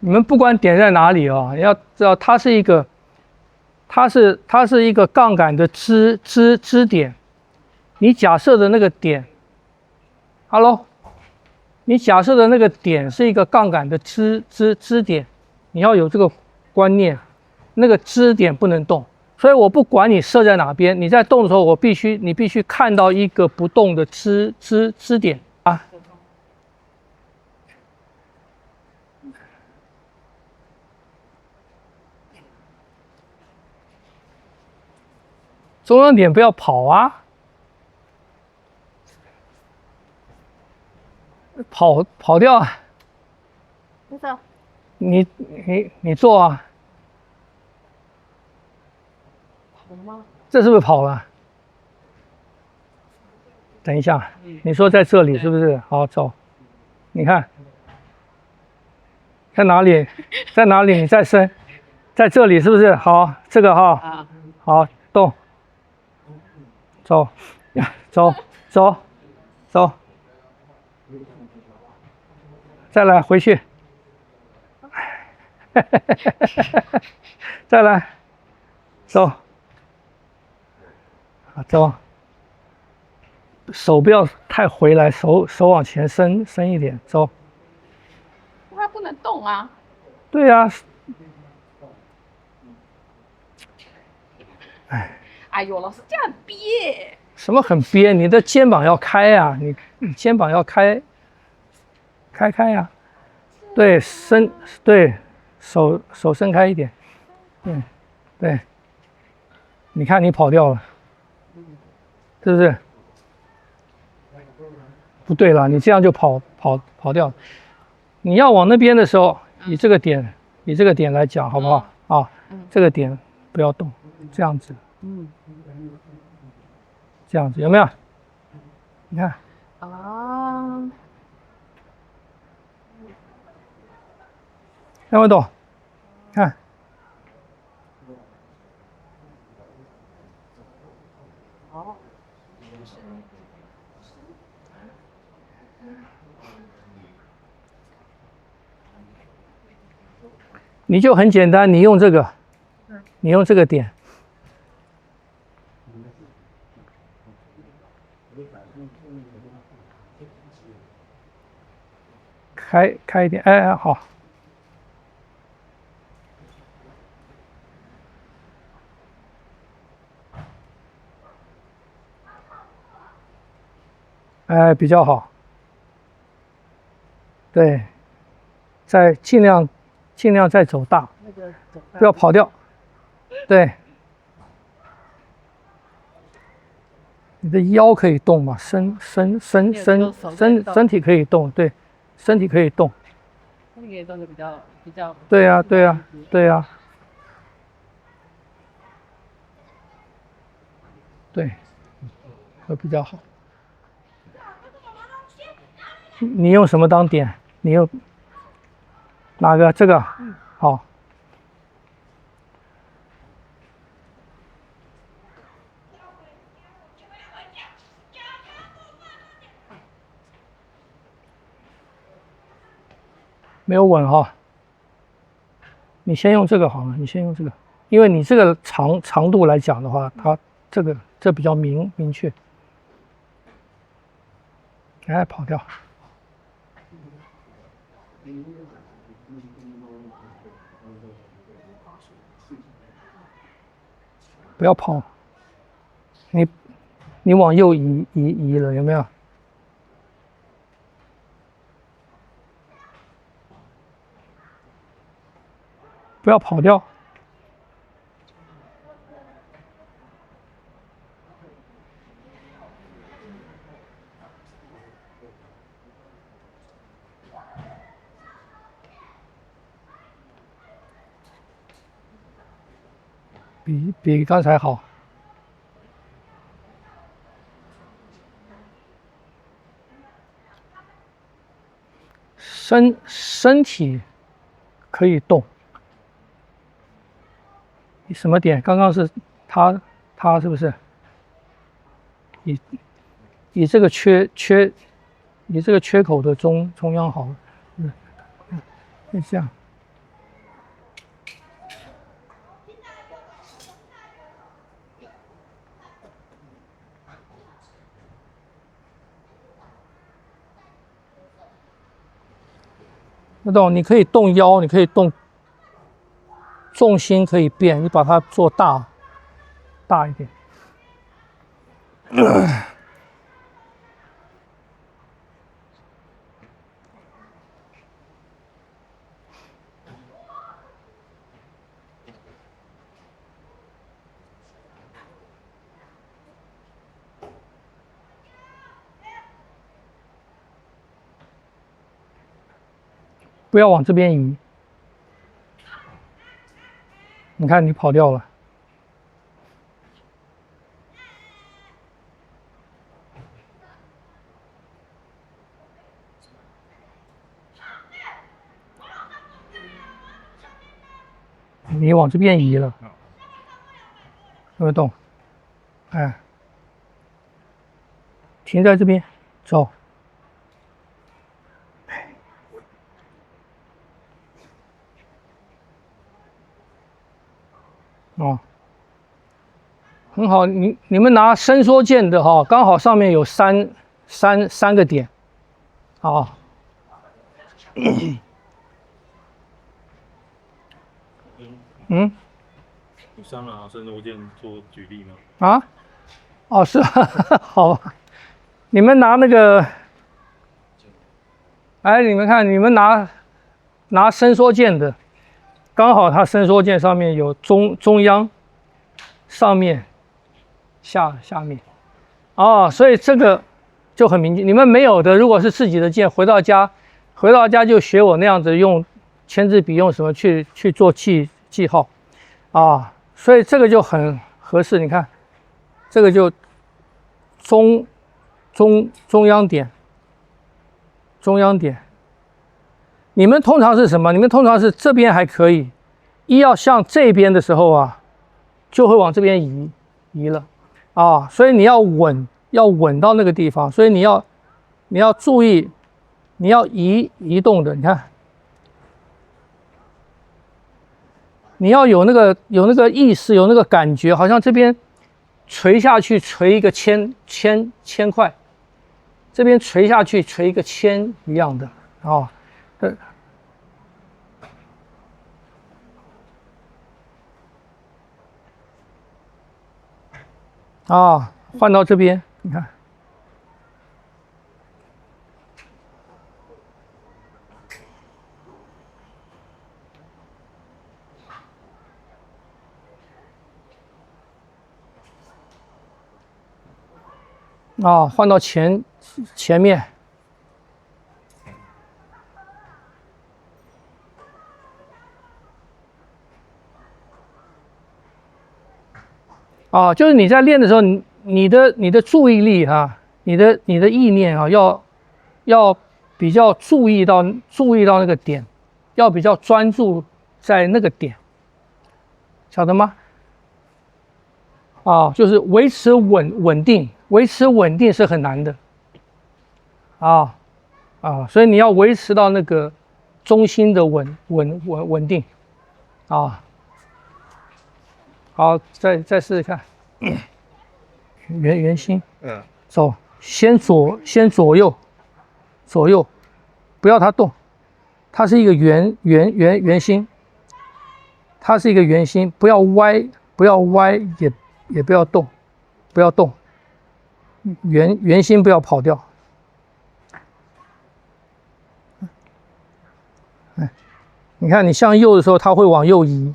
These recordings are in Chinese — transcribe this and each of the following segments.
你们不管点在哪里啊，要知道它是一个杠杆的支点。你假设的那个点 ，Hello， 你假设的那个点是一个杠杆的支点，你要有这个观念，那个支点不能动。所以我不管你设在哪边，你在动的时候，你必须看到一个不动的支点啊。中央点不要跑啊，跑掉啊！你做啊？跑吗？这是不是跑了？等一下，你说在这里是不是？好，走。你看，在哪里？在哪里？你再伸，在这里是不是？好，这个哈，好，动，走，走，再来回去，再来，走，走。手不要太回来，手往前伸一点，走。它不能动啊。对啊。哎呦，老师这样很憋。什么很憋？你的肩膀要开啊，你肩膀要开呀。对，对，手伸开一点。对。你看你跑掉了，是不是？不对了，你这样就跑掉。你要往那边的时候，以这个点来讲，好不好？啊，这个点不要动，这样子。这样子有没有？你看。啊。看不懂？看。你就很简单，你用这个点，开一点，哎，好。哎，比较好。对，再尽量再走大，不要跑掉。对，你的腰可以动嘛，身体可以动，对，身体可以动。身体可以动就比较。对呀。对，会比较好。你用什么当点？你用哪个？这个？好。没有稳哈。你先用这个好了，你先用这个，因为你这个长度来讲的话，它这比较明确。哎，跑掉。不要跑，你往右移了，有没有？不要跑掉。比刚才好。身体可以动。你什么点？刚刚是它是不是？以这个以这个缺口的中央好了。这样。不动，你可以动腰，你可以动重心可以变，你把它做大一点。不要往这边移，你看你跑掉了。你往这边移了，有没有动？哎，停在这边，走。哦，很好，你们拿伸缩键的哈，刚好上面有三个点，啊。嗯，你上拿伸缩键做举例吗？啊，哦是，好吧，你们拿那个，哎，你们看，你们拿伸缩键的，刚好它伸缩键上面有中央、上面、下面，哦，所以这个就很明显。你们没有的，如果是自己的键，回到家就学我那样子用签字笔用什么去做记号，啊，所以这个就很合适。你看，这个就中央点。你们通常是什么？你们通常是这边还可以，一要向这边的时候啊，就会往这边移了，啊，所以你要稳到那个地方，所以你要注意，你要移动的，你看，你要有那个意识，有那个感觉，好像这边垂下去垂一个铅块，这边垂下去垂一个铅一样的，啊，对。啊，换到这边，你看，啊，换到前面，啊，就是你在练的时候，你的注意力啊，你的意念啊，要比较注意到那个点，要比较专注在那个点，晓得吗？啊，就是维持稳定是很难的，所以你要维持到那个中心的稳定，啊。好，再试试看，圆心，走，先左右，不要它动，它是一个圆心，它是一个圆心，不要歪，也不要动，圆心不要跑掉，哎，你看你向右的时候，它会往右移，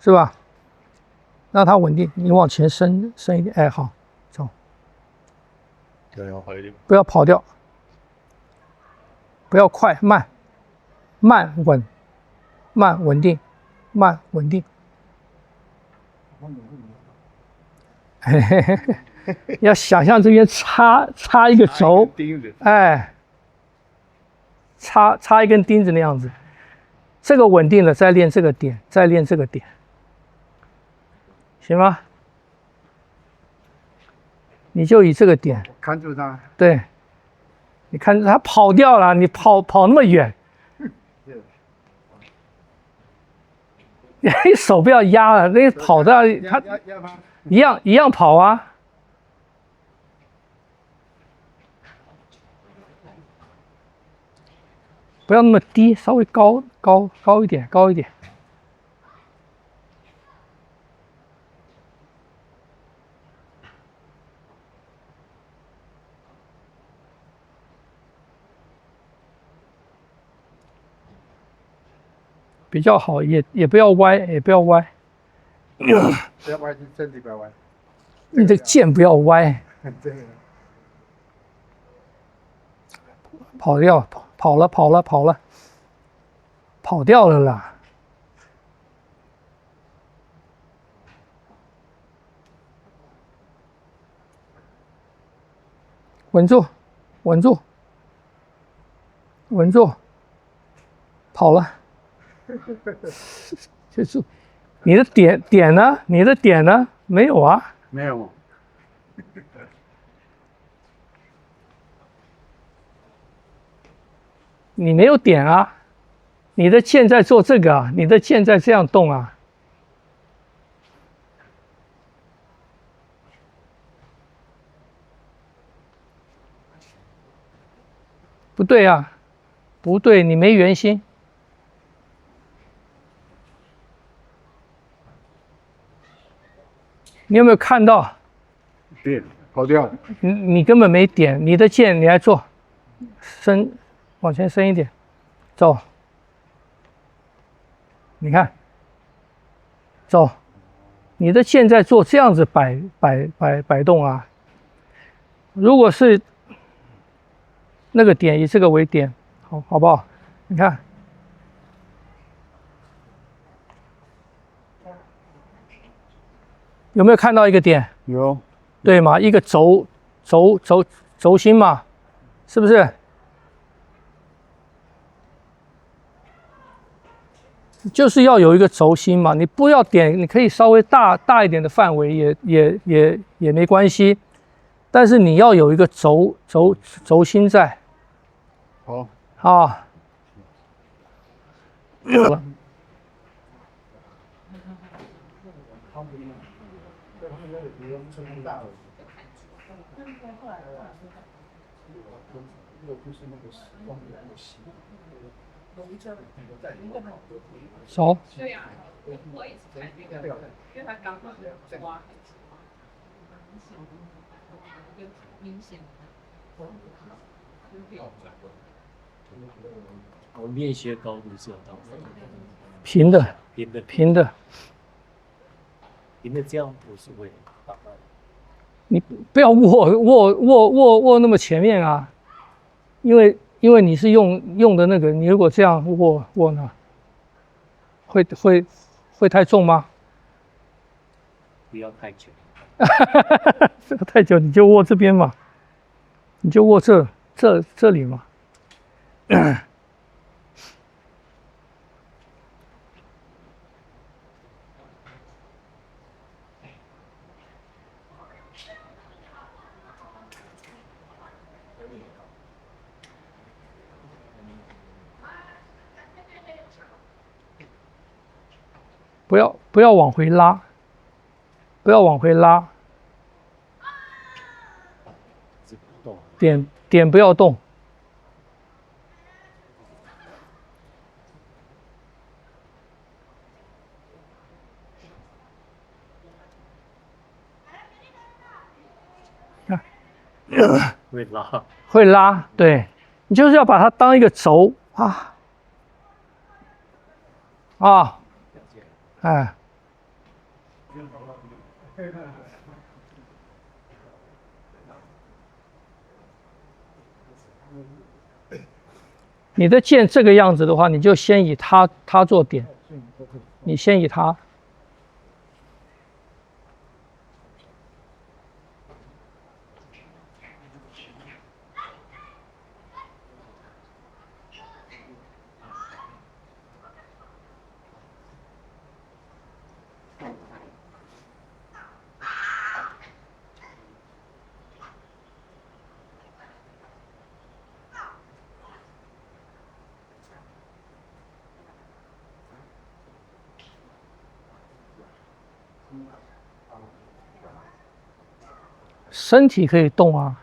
是吧？让它稳定，你往前伸一点，哎，好，走，不要跑掉，不要快，慢稳定，嘿嘿嘿，要想象这边插一个轴，哎，插一根钉子那样子，这个稳定了，再练这个点，行吗？你就以这个点看住它，对，你看他跑掉了，你跑那么远，你手不要压了，那跑到他一样跑啊。不要那么低，稍微高一点，高一点。比较好，也不要歪，也不要歪。不要歪，身体不要歪。你的剑不要歪。这个。跑掉，跑了，跑掉了啦。稳住，稳住，稳住，跑了。结束。你的点呢？你的点呢？没有啊？没有。你没有点啊？你的剑在做这个啊？你的剑在这样动啊？不对啊，不对，你没圆心。你有没有看到？点跑掉。你根本没点，你的剑你来做，伸，往前伸一点，走。你看，走，你的剑在做这样子摆动啊。如果是那个点，以这个为点，好不好？你看。有没有看到一个点？有，对吗？一个轴心嘛，是不是？就是要有一个轴心嘛，你不要点，你可以稍微大一点的范围也没关系，但是你要有一个轴心在。好。啊。有了。手。对呀，我一直看那个，因为他刚刚挖，明显。我面些高度是有到平的，平的，这样不是会打败。你不要握那么前面啊，因为你是用的那个，你如果这样握呢，会太重吗？不要太久。不要太久，你就握这边嘛，你就握这里嘛。不要往回拉，不要往回拉，点不要动。会拉，对，你就是要把它当一个轴啊，哎，你的剑这个样子的话，你就先以它做点，你先以它。身体可以动啊，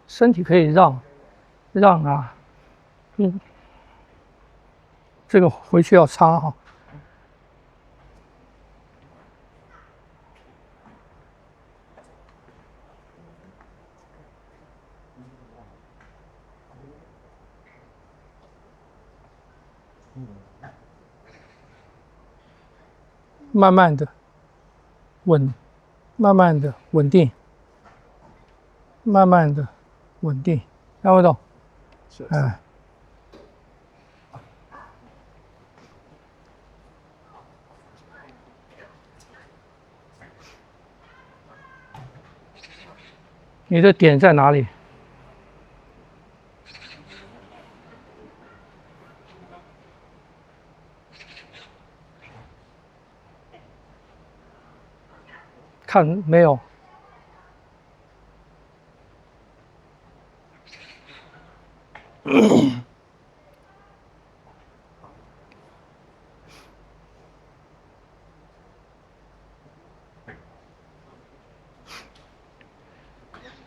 身体可以让啊，这个回去要擦哈。慢慢的慢慢的稳定，慢慢的稳定，看不懂？哎。你的点在哪里？看没有？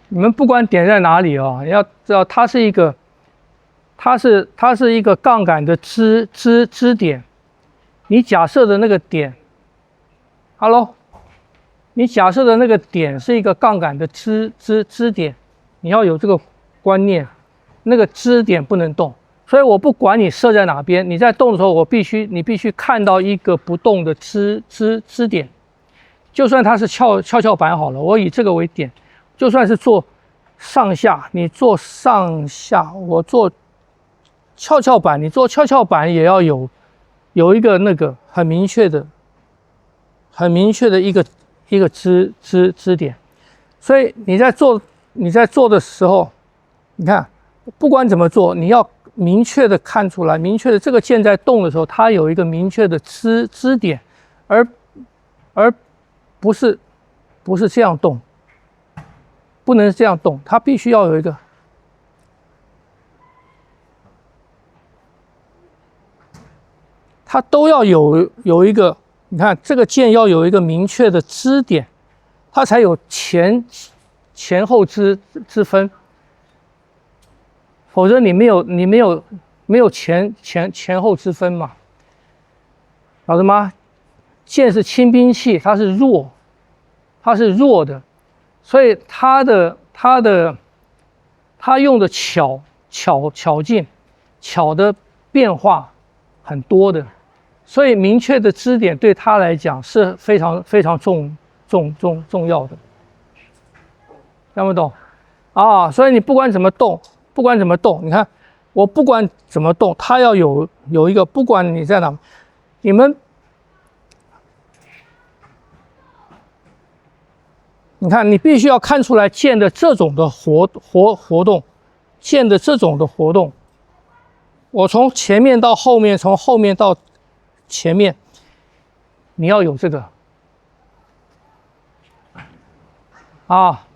你们不管点在哪里啊，要知道它是一个杠杆的支点。你假设的那个点 ，Hello， 你假设的那个点是一个杠杆的支点，你要有这个观念，那个支点不能动。所以我不管你设在哪边，你在动的时候，你必须看到一个不动的支点。就算它是跷板好了，我以这个为点，就算是做上下，你做上下，我做跷板，你做跷板也要有一个那个很明确的一个支点。所以你在做的时候，你看不管怎么做，你要明确的看出来，明确的这个键在动的时候，它有一个明确的支点，而不是这样动，不能这样动，它必须要有一个。它都要有一个，你看这个键要有一个明确的支点，它才有前后之分，否则你没有前后之分嘛，晓得吗？剑是轻兵器，它是弱的，所以它用的巧劲，巧的变化很多的。所以明确的支点对他来讲是非常重要的，听不懂啊？所以你不管怎么动，你看我不管怎么动，它要有一个，不管你在哪，你们你看你必须要看出来剑的这种的活动，剑的这种的活动，我从前面到后面，从后面到前面，你要有这个啊。